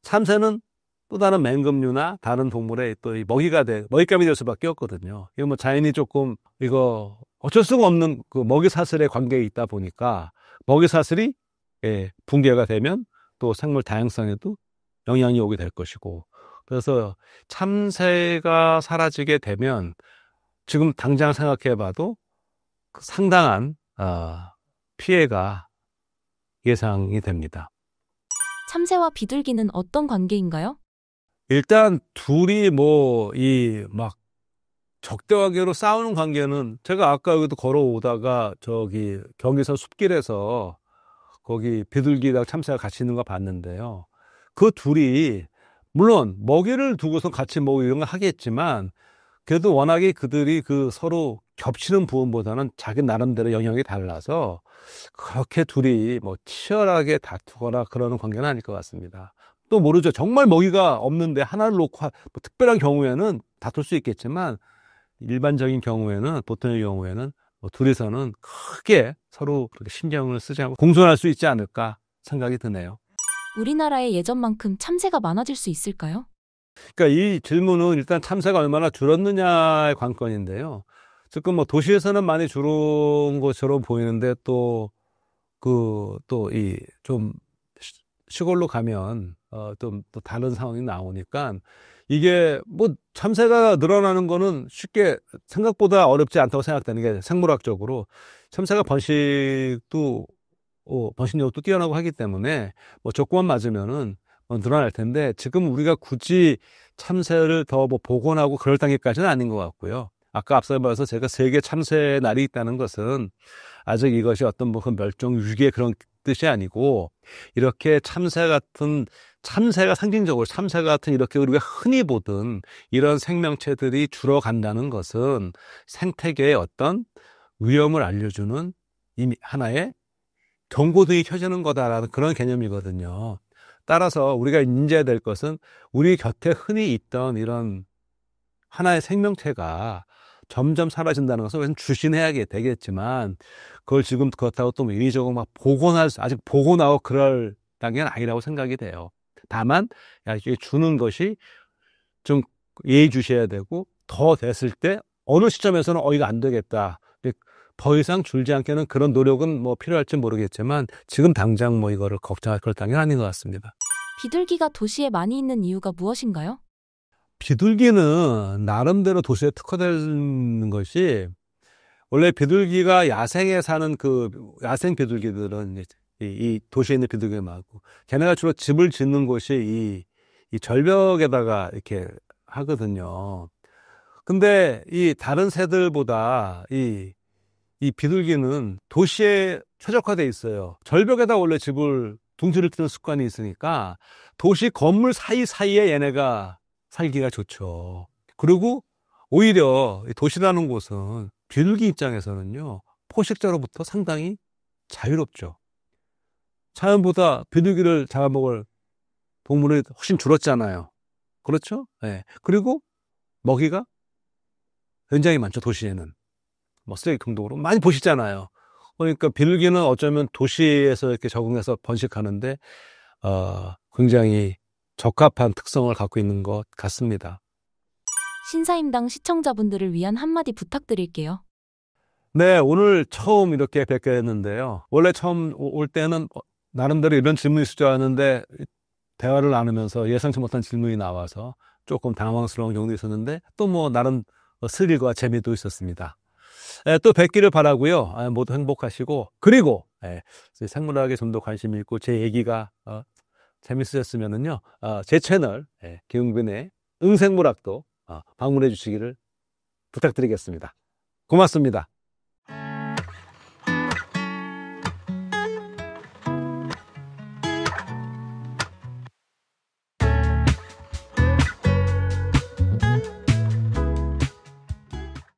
참새는 또 다른 맹금류나 다른 동물의 또 이 먹잇감이 될 수밖에 없거든요. 이거 뭐 자연이 조금 이거 어쩔 수가 없는 그 먹이 사슬의 관계에 있다 보니까 먹이 사슬이 붕괴가 되면 또 생물 다양성에도 영향이 오게 될 것이고, 그래서 참새가 사라지게 되면 지금 당장 생각해봐도 상당한 피해가 예상이 됩니다. 참새와 비둘기는 어떤 관계인가요? 일단 둘이 막 적대관계로 싸우는 관계는 제가 아까 여기도 걸어오다가 저기 경의선 숲길에서 거기 비둘기랑 참새가 같이 있는 거 봤는데요. 그 둘이 물론 먹이를 두고서 같이 먹고 이런 거 하겠지만 그래도 워낙에 그들이 그 서로 겹치는 부분보다는 자기 나름대로 영역이 달라서 그렇게 둘이 뭐 치열하게 다투거나 그러는 관계는 아닐 것 같습니다. 또 모르죠. 정말 먹이가 없는데 하나를 놓고 뭐 특별한 경우에는 다툴 수 있겠지만 일반적인 경우에는, 보통의 경우에는 뭐 둘이서는 크게 서로 그렇게 신경을 쓰지 않고 공존할 수 있지 않을까 생각이 드네요. 우리나라에 예전만큼 참새가 많아질 수 있을까요? 그러니까 이 질문은 일단 참새가 얼마나 줄었느냐의 관건인데요. 지금 뭐 도시에서는 많이 줄은 것처럼 보이는데 또 좀 시골로 가면 또 다른 상황이 나오니까 이게 뭐 참새가 늘어나는 거는 쉽게 생각보다 어렵지 않다고 생각되는 게 생물학적으로 참새가 번식력도 뛰어나고 하기 때문에 뭐 조건만 맞으면은 늘어날 텐데 지금 우리가 굳이 참새를 더 뭐 복원하고 그럴 단계까지는 아닌 것 같고요. 아까 앞서 말해서 제가 세계 참새 날이 있다는 것은 아직 이것이 어떤 뭐 멸종 위기의 그런 뜻이 아니고 이렇게 참새가 상징적으로 참새 같은 이렇게 우리가 흔히 보던 이런 생명체들이 줄어간다는 것은 생태계의 어떤 위험을 알려주는 이미 하나의 경고등이 켜지는 거다라는 그런 개념이거든요. 따라서 우리가 인지해야 될 것은 우리 곁에 흔히 있던 이런 하나의 생명체가 점점 사라진다는 것을 우리는 주신해야 되겠지만 그걸 지금 그렇다고 또 인위적으로 막 아직 복원하고 그럴 단계는 아니라고 생각이 돼요. 다만 이게 주는 것이 좀 예의주시해야 되고 더 됐을 때 어느 시점에서는 이거 안 되겠다. 더 이상 줄지 않게는 그런 노력은 뭐 필요할지 모르겠지만 지금 당장 뭐 이거를 걱정할 그럴 단계는 아닌 것 같습니다. 비둘기가 도시에 많이 있는 이유가 무엇인가요? 비둘기는 나름대로 도시에 특화되는 것이 원래 비둘기가 야생에 사는 그 야생 비둘기들은 이 도시에 있는 비둘기가 많고 걔네가 주로 집을 짓는 곳이 이 절벽에다가 이렇게 하거든요. 근데 이 다른 새들보다 이 비둘기는 도시에 최적화돼 있어요. 절벽에다 원래 집을 둥지를 트는 습관이 있으니까 도시 건물 사이사이에 얘네가 살기가 좋죠. 그리고 오히려 도시라는 곳은 비둘기 입장에서는요, 포식자로부터 상당히 자유롭죠. 자연보다 비둘기를 잡아먹을 동물이 훨씬 줄었잖아요. 그렇죠? 네. 그리고 먹이가 굉장히 많죠, 도시에는. 뭐 쓰레기 등등으로 많이 보시잖아요. 그러니까 비둘기는 어쩌면 도시에서 이렇게 적응해서 번식하는데 굉장히 적합한 특성을 갖고 있는 것 같습니다. 신사임당 시청자분들을 위한 한마디 부탁드릴게요. 네, 오늘 처음 이렇게 뵙게 됐는데요. 원래 처음 올 때는 나름대로 이런 질문이 있을 줄 알았는데 대화를 나누면서 예상치 못한 질문이 나와서 조금 당황스러운 경우도 있었는데 또 뭐 나름 스릴과 재미도 있었습니다. 또 뵙기를 바라고요. 모두 행복하시고 그리고 생물학에 좀 더 관심이 있고 제 얘기가 재밌으셨으면은요, 제 채널 김웅빈의 응생물학도 방문해 주시기를 부탁드리겠습니다. 고맙습니다.